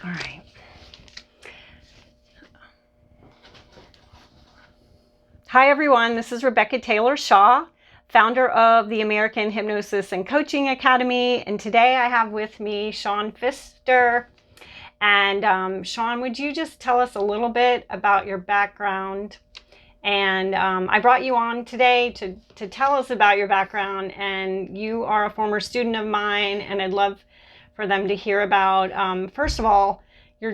All right. Hi, everyone. This is Rebecca Taylor Shaw, founder of the American Hypnosis and Coaching Academy. And today I have with me Sean Pfister. And Sean, would you just tell us a little bit about your background? And I brought you on today to tell us about your background. And you are a former student of mine, and I'd love for them to hear about, first of all, your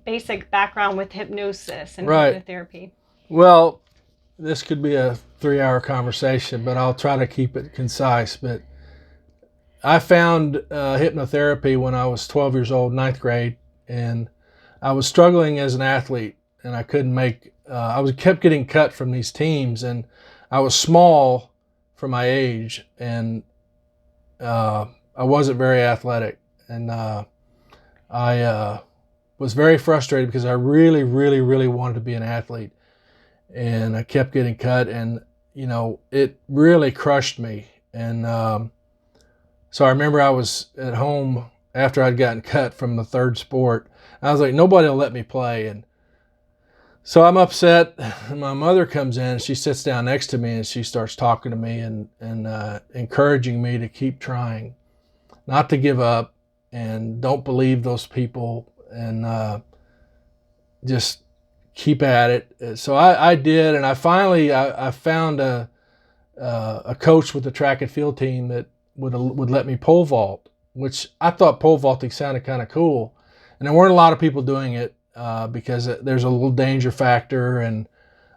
basic background with hypnosis and hypnotherapy. Well, this could be a 3-hour conversation, but I'll try to keep it concise. But I found hypnotherapy when I was 12 years old, 9th grade, and I was struggling as an athlete, and I couldn't make. Kept getting cut from these teams, and I was small for my age, and I wasn't very athletic, and I was very frustrated because I really, really, really wanted to be an athlete. And I kept getting cut, and it really crushed me. And so I remember I was at home after I'd gotten cut from the third sport. I was like, nobody will let me play. And so I'm upset. And my mother comes in, she sits down next to me, and she starts talking to me and encouraging me to keep trying, not to give up, and don't believe those people, and just keep at it. So I did, and I finally found a coach with the track and field team that would let me pole vault, which I thought pole vaulting sounded kind of cool, and there weren't a lot of people doing it because there's a little danger factor, and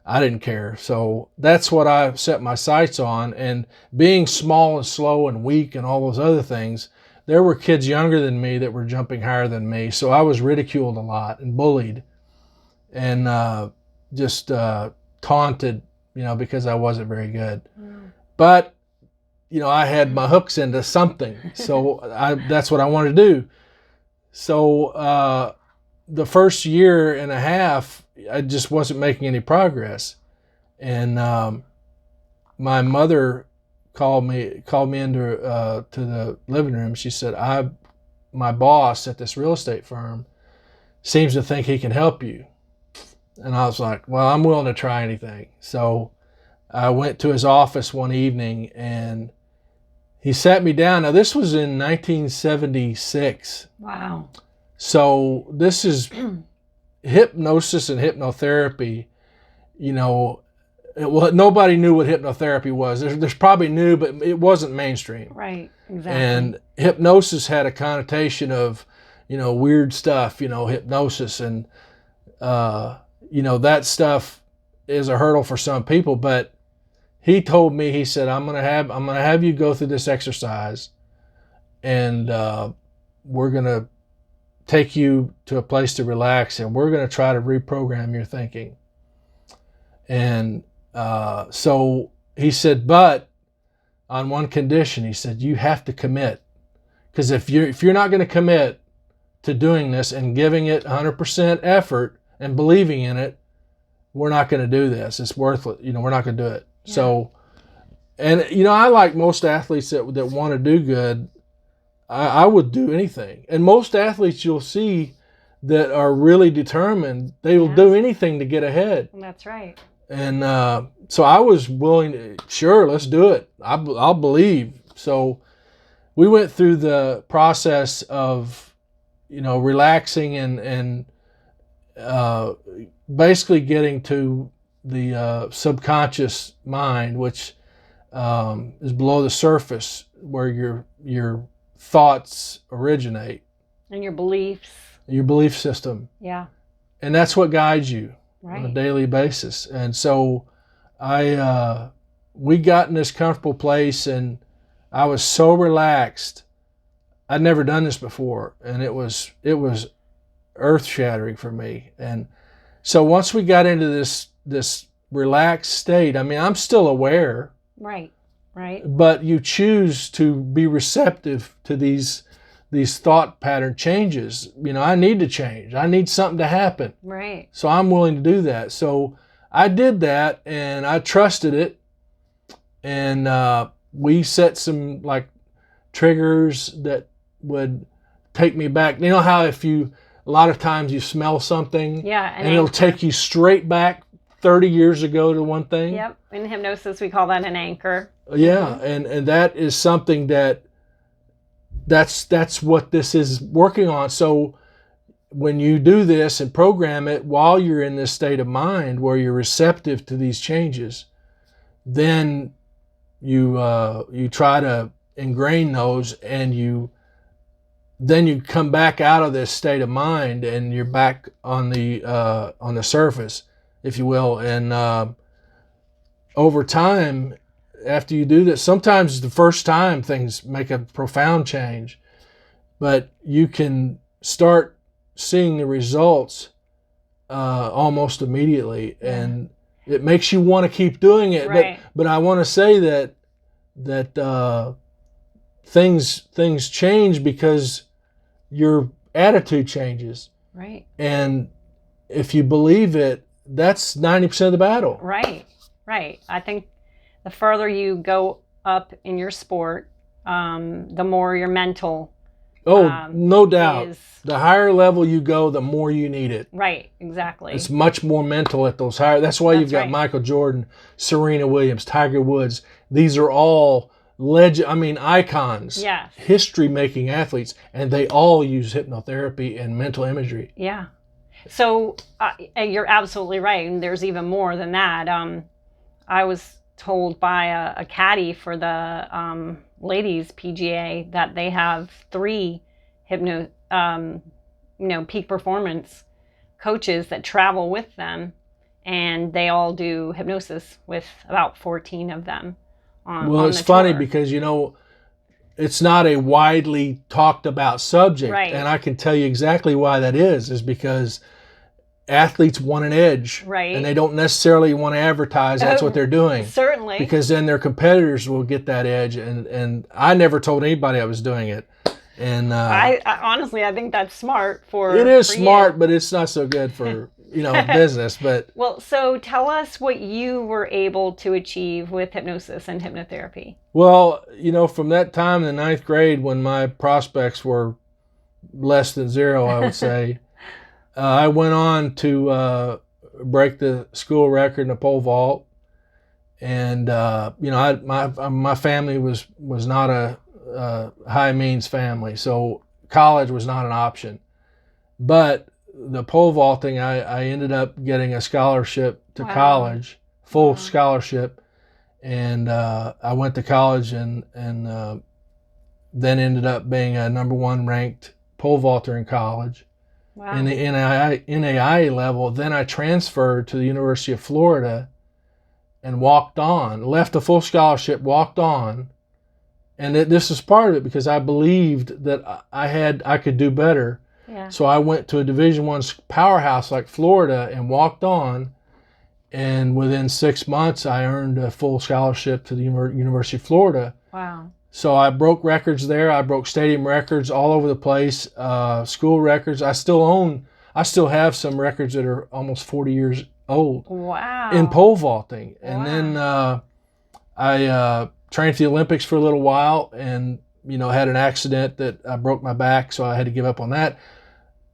I didn't care. So that's what I set my sights on. And being small and slow and weak and all those other things, there were kids younger than me that were jumping higher than me, so I was ridiculed a lot and bullied, and just taunted, because I wasn't very good. Mm. But, I had my hooks into something, so that's what I wanted to do. So the first year and a half, I just wasn't making any progress. And my mother called me into to the living room. She said, my boss at this real estate firm seems to think he can help you. And I was like, well, I'm willing to try anything. So I went to his office one evening, and he sat me down. Now, this was in 1976. Wow. So this is hypnosis and hypnotherapy. Nobody knew what hypnotherapy was. There's probably knew, but it wasn't mainstream. Right, exactly. And hypnosis had a connotation of, weird stuff, hypnosis, and that stuff is a hurdle for some people. But he told me, he said, I'm gonna have you go through this exercise, and we're gonna take you to a place to relax, and we're gonna try to reprogram your thinking. And so he said, but on one condition. He said, you have to commit, because if you're not going to commit to doing this and giving it 100% effort and believing in it, we're not going to do this. It's worthless. We're not going to do it. Yeah. So, and I like most athletes that want to do good. I would do anything. And most athletes you'll see that are really determined, they will do anything to get ahead. That's right. And so I was willing to, sure, let's do it. I'll believe. So we went through the process of, relaxing and basically getting to the subconscious mind, which is below the surface, where your thoughts originate. And your beliefs. Your belief system. Yeah. And that's what guides you. Right. On a daily basis. And so we got in this comfortable place, and I was so relaxed. I'd never done this before, and it was earth-shattering for me. And so once we got into this relaxed state, I'm still aware. Right. But you choose to be receptive to these thought pattern changes. I need to change. I need something to happen. Right. So I'm willing to do that. So I did that, and I trusted it. And we set some triggers that would take me back. You know how a lot of times you smell something, Yeah, and it'll take you straight back 30 years ago to one thing. Yep. In hypnosis, we call that an anchor. Yeah, and that is something that's what this is working on. So when you do this and program it while you're in this state of mind where you're receptive to these changes, then you try to ingrain those, and then you come back out of this state of mind, and you're back on the surface, if you will. And over time, after you do this, sometimes the first time things make a profound change, but you can start seeing the results almost immediately, and it makes you want to keep doing it. Right. But I want to say that things change because your attitude changes. Right. And if you believe it, that's 90% of the battle. Right. Right. I think the further you go up in your sport, the more your mental. No doubt. The higher level you go, the more you need it. Right. Exactly. It's much more mental at those higher. That's why you've got right. Michael Jordan, Serena Williams, Tiger Woods. These are all icons. Yes. History-making athletes, and they all use hypnotherapy and mental imagery. Yeah. So you're absolutely right. And there's even more than that. I was told by a caddy for the ladies PGA that they have 3 peak performance coaches that travel with them, and they all do hypnosis with about 14 of them. Well, it's funny because, it's not a widely talked about subject. Right. And I can tell you exactly why that is because athletes want an edge. Right. And they don't necessarily want to advertise that's what they're doing. Certainly. Because then their competitors will get that edge. And I never told anybody I was doing it. And I honestly, I think that's smart It is smart, but it's not so good for business. But well, so tell us what you were able to achieve with hypnosis and hypnotherapy. Well, from that time in the 9th grade when my prospects were less than 0, I would say, I went on to break the school record in the pole vault. And my family was not a high means family, so college was not an option. But the pole vaulting, I ended up getting a scholarship to college, full scholarship, and I went to college and then ended up being a #1 ranked pole vaulter in college. Wow. In the NAIA level. Then I transferred to the University of Florida and walked on, left a full scholarship, walked on. And this is part of it because I believed that I could do better. Yeah. So I went to a Division I powerhouse like Florida and walked on. And within 6 months, I earned a full scholarship to the University of Florida. Wow. So I broke records there. I broke stadium records all over the place, school records. I still have some records that are almost 40 years old. Wow. In pole vaulting. Wow. And then I trained for the Olympics for a little while and, had an accident that I broke my back, so I had to give up on that.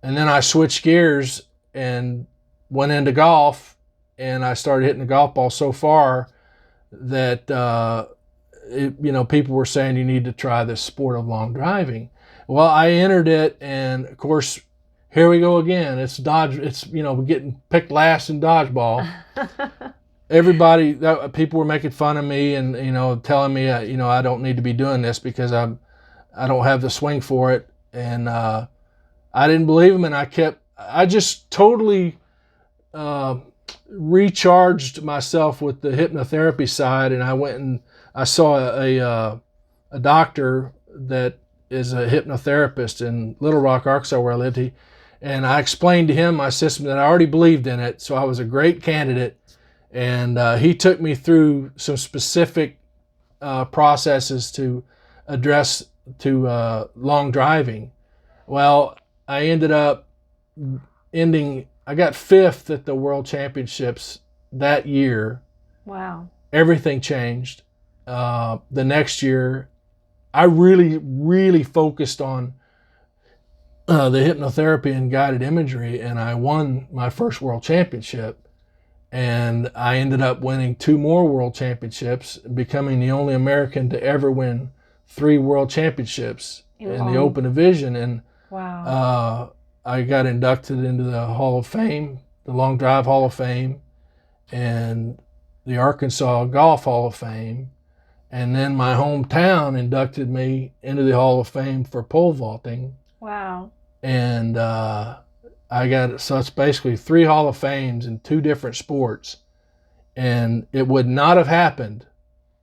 And then I switched gears and went into golf, and I started hitting the golf ball so far that, people were saying you need to try this sport of long driving. Well, I entered it, and of course, here we go again. It's getting picked last in dodgeball. People were making fun of me and, telling me, I don't need to be doing this because I don't have the swing for it. And I didn't believe them, and I just totally recharged myself with the hypnotherapy side, and I went and I saw a doctor that is a hypnotherapist in Little Rock, Arkansas, where I lived. And I explained to him my system that I already believed in it, so I was a great candidate. And he took me through some specific processes to address long driving. Well, I ended up I got 5th at the World Championships that year. Wow. Everything changed. The next year, I really, really focused on the hypnotherapy and guided imagery, and I won my first world championship. And I ended up winning 2 more world championships, becoming the only American to ever win 3 world championships in the open division. And Wow. I got inducted into the Hall of Fame, the Long Drive Hall of Fame, and the Arkansas Golf Hall of Fame. And then my hometown inducted me into the Hall of Fame for pole vaulting. Wow. And so it's basically 3 Hall of Fames in 2 different sports. And it would not have happened.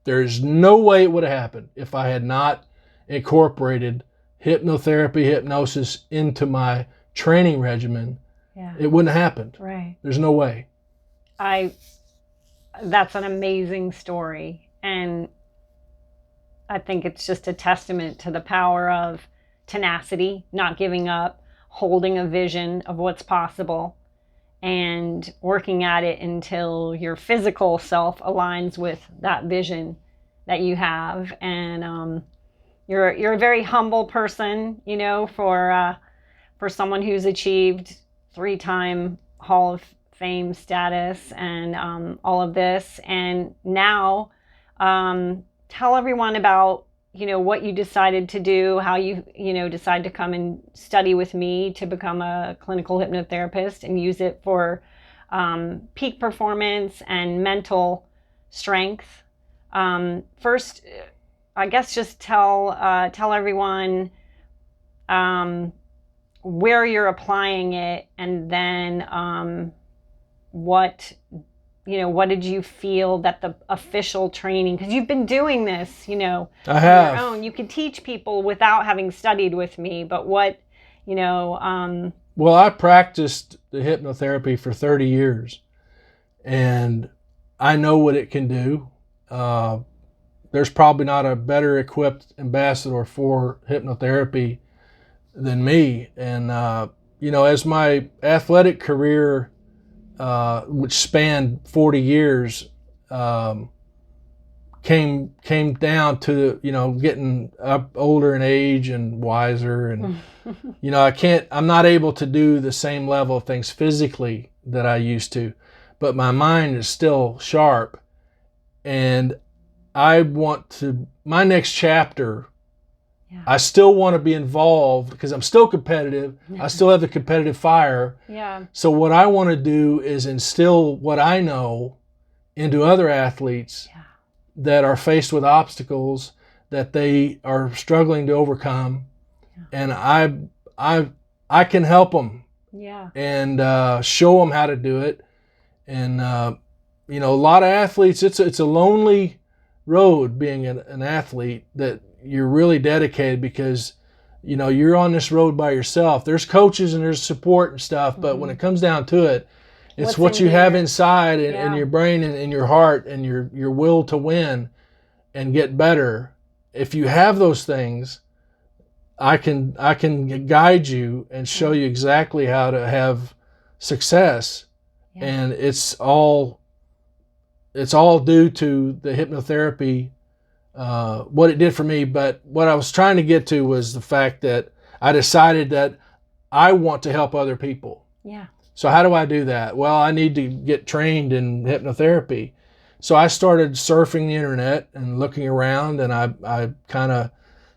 There's no way it would have happened if I had not incorporated hypnotherapy, hypnosis into my training regimen. Yeah. It wouldn't have happened. Right. There's no way. That's an amazing story. And I think it's just a testament to the power of tenacity, not giving up, holding a vision of what's possible, and working at it until your physical self aligns with that vision that you have. And you're a very humble person, you know, for someone who's achieved 3-time Hall of Fame status and all of this. And now tell everyone about, you know, what you decided to do, how you decide to come and study with me to become a clinical hypnotherapist and use it for peak performance and mental strength. First, I guess just tell everyone where you're applying it, and then what did you feel that the official training, because you've been doing this, you know, I have. on your own. You could teach people without having studied with me, but what, you know. Well, I practiced the hypnotherapy for 30 years, and I know what it can do. There's probably not a better equipped ambassador for hypnotherapy than me. And, you know, as my athletic career, which spanned 40 years, came down to, you know, getting up older in age and wiser. And, you know, I'm not able to do the same level of things physically that I used to, but my mind is still sharp. And my next chapter, Yeah. I still want to be involved because I'm still competitive. I still have the competitive fire. Yeah. So what I want to do is instill what I know into other athletes that are faced with obstacles that they are struggling to overcome. And I can help them. Yeah. And show them how to do it. And you know, a lot of athletes, it's a lonely road being an athlete, that you're really dedicated because, you know, you're on this road by yourself. There's coaches and there's support and stuff, but when it comes down to it, it's what you have inside in your brain and in your heart and your will to win and get better. If you have those things, I can guide you and show you exactly how to have success. Yeah. And it's all due to the hypnotherapy, what it did for me. But what I was trying to get to was the fact that I decided that I want to help other people. Yeah. So how do I do that? Well, I need to get trained in hypnotherapy. So I started surfing the internet and looking around, and I kind of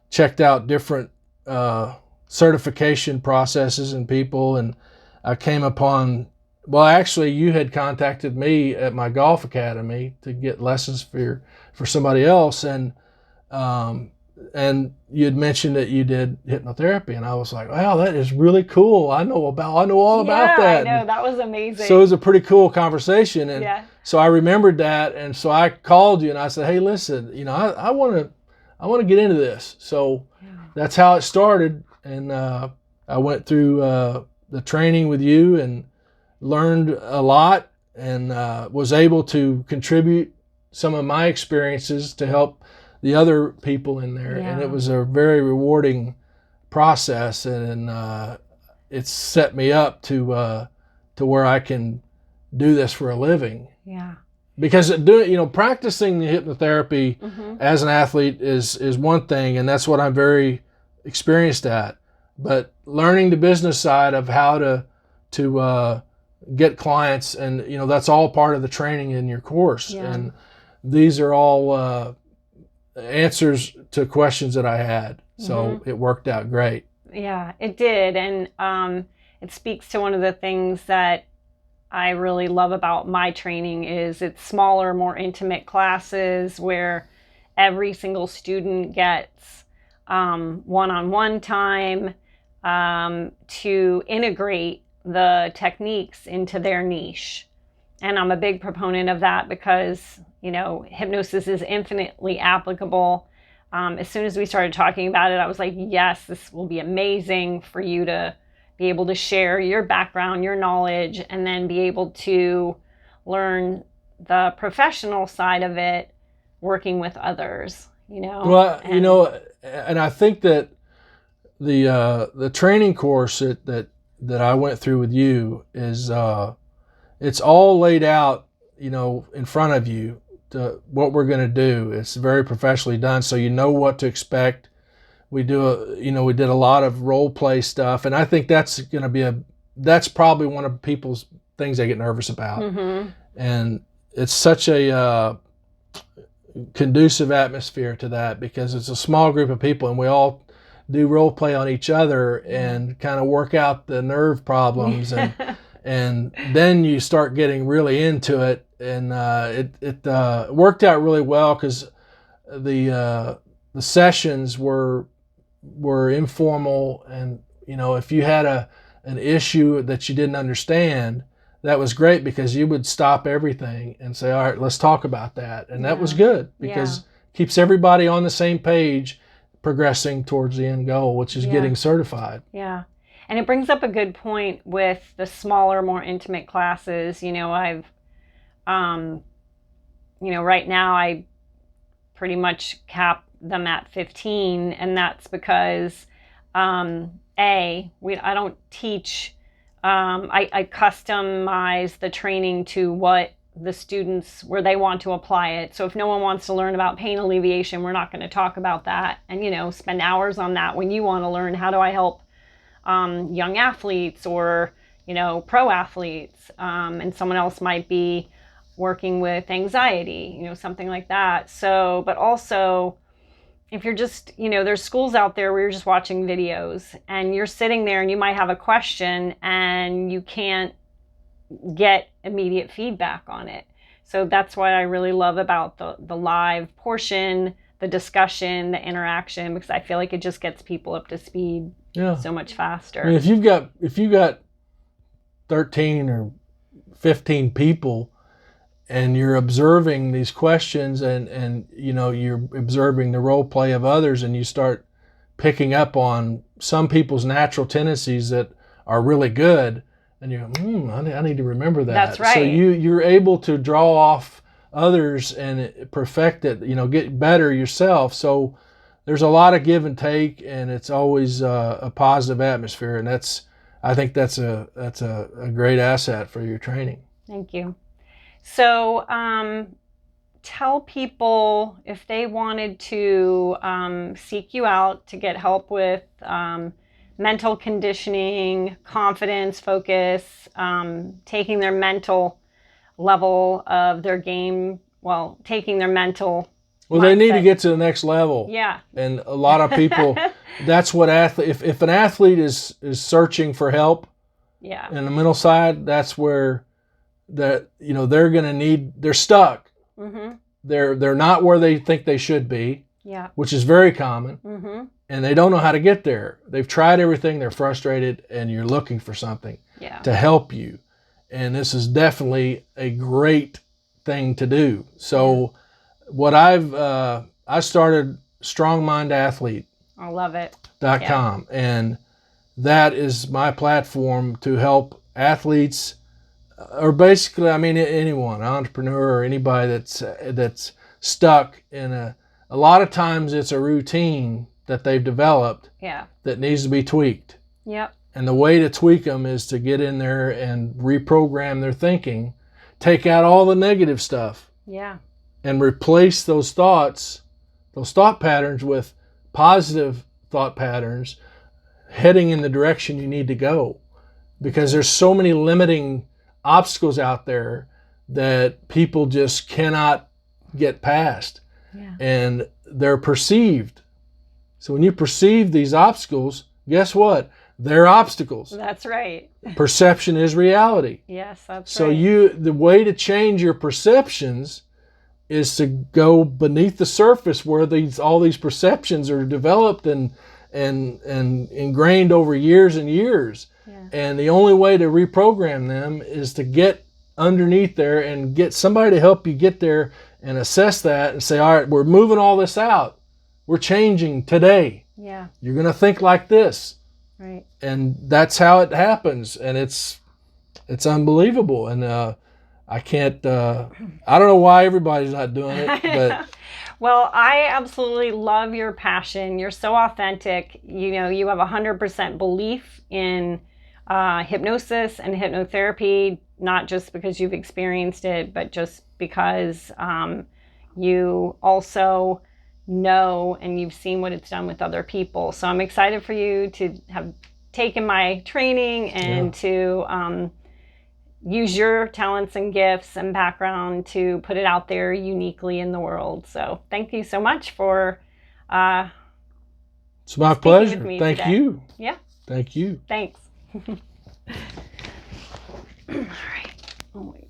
checked out different certification processes and people, and I came upon, well, actually, you had contacted me at my golf academy to get lessons for somebody else, and you had mentioned that you did hypnotherapy, and I was like, wow, that is really cool. I know all about that. I know, that was amazing. So it was a pretty cool conversation, and so I remembered that, and so I called you and I said, hey, listen, you know, I want to get into this. So that's how it started, and I went through the training with you and learned a lot, and was able to contribute some of my experiences to help the other people in there. And it was a very rewarding process, and it's set me up to where I can do this for a living. Yeah. Because practicing the hypnotherapy as an athlete is one thing, and that's what I'm very experienced at. but learning the business side of how to get clients, and that's all part of the training in your course. Yeah. And these are all answers to questions that I had. So it worked out great. Yeah, it did. And it speaks to one of the things that I really love about my training is it's smaller, more intimate classes where every single student gets one-on-one time to integrate the techniques into their niche. And I'm a big proponent of that because, hypnosis is infinitely applicable. As soon as we started talking about it, I was like, yes, this will be amazing for you to be able to share your background, your knowledge, and then be able to learn the professional side of it working with others, Well, and I think that the training course that I went through with you is it's all laid out, in front of you, what we're going to do. It's very professionally done, so you know what to expect. We did a lot of role play stuff, and I think that's going to be that's probably one of people's things they get nervous about. And it's such a conducive atmosphere to that because it's a small group of people, and we all do role play on each other and kind of work out the nerve problems, and then you start getting really into it, and it worked out really well because the sessions were informal, and if you had an issue that you didn't understand, that was great because you would stop everything and say, all right, let's talk about that. And that was good because it keeps everybody on the same page progressing towards the end goal, which is getting certified. Yeah. And it brings up a good point with the smaller, more intimate classes. I've right now I pretty much cap them at 15, and that's because I don't teach. I customize the training to what the students, where they want to apply it. So if no one wants to learn about pain alleviation, we're not going to talk about that and spend hours on that. When you want to learn, how do I help young athletes or pro athletes, and someone else might be working with anxiety, something like that. So, but also, if you're just, there's schools out there where you're just watching videos and you're sitting there and you might have a question and you can't get immediate feedback on it. So that's what I really love about the live portion, the discussion, the interaction, because I feel like it just gets people up to speed so much faster. I mean, if you've got 13 or 15 people and you're observing these questions and you're observing the role play of others, and you start picking up on some people's natural tendencies that are really good, and you go, I need to remember that. That's right. So you're able to draw off others and perfect it, get better yourself. So there's a lot of give and take, and it's always a positive atmosphere, and I think that's a great asset for your training. Thank you. So tell people if they wanted to seek you out to get help with mental conditioning, confidence, focus, taking their mental level of their game, taking their mental mindset. They need to get to the next level. Yeah. And a lot of people, that's what if an athlete is searching for help in the mental side, that's where they're going to need, they're stuck. They're not where they think they should be, which is very common. And they don't know how to get there. They've tried everything, they're frustrated, and you're looking for something to help you. And this is definitely a great thing to do. So what I started StrongMindAthlete. I love it. .com, and that is my platform to help athletes, or basically, anyone, entrepreneur, or anybody that's stuck in a lot of times it's a routine that they've developed that needs to be tweaked. And the way to tweak them is to get in there and reprogram their thinking, take out all the negative stuff, and replace those thought patterns with positive thought patterns, heading in the direction you need to go, because there's so many limiting obstacles out there that people just cannot get past. Yeah. And they're perceived. So when you perceive these obstacles, guess what? They're obstacles. That's right. Perception is reality. Yes, that's So right. the way to change your perceptions is to go beneath the surface where all these perceptions are developed and ingrained over years and years. Yeah. And the only way to reprogram them is to get underneath there and get somebody to help you get there and assess that and say, all right, we're moving all this out. We're changing today. Yeah. You're going to think like this. Right. And that's how it happens. And it's unbelievable. And I can't, I don't know why everybody's not doing it, but. Well, I absolutely love your passion. You're so authentic. You know, you have 100% belief in hypnosis and hypnotherapy, not just because you've experienced it, but just because you also know and you've seen what it's done with other people. So I'm excited for you to have taken my training and to use your talents and gifts and background to put it out there uniquely in the world. So thank you so much for it's my pleasure. Thank today. you. Yeah. Thank you. Thanks. All right. Oh my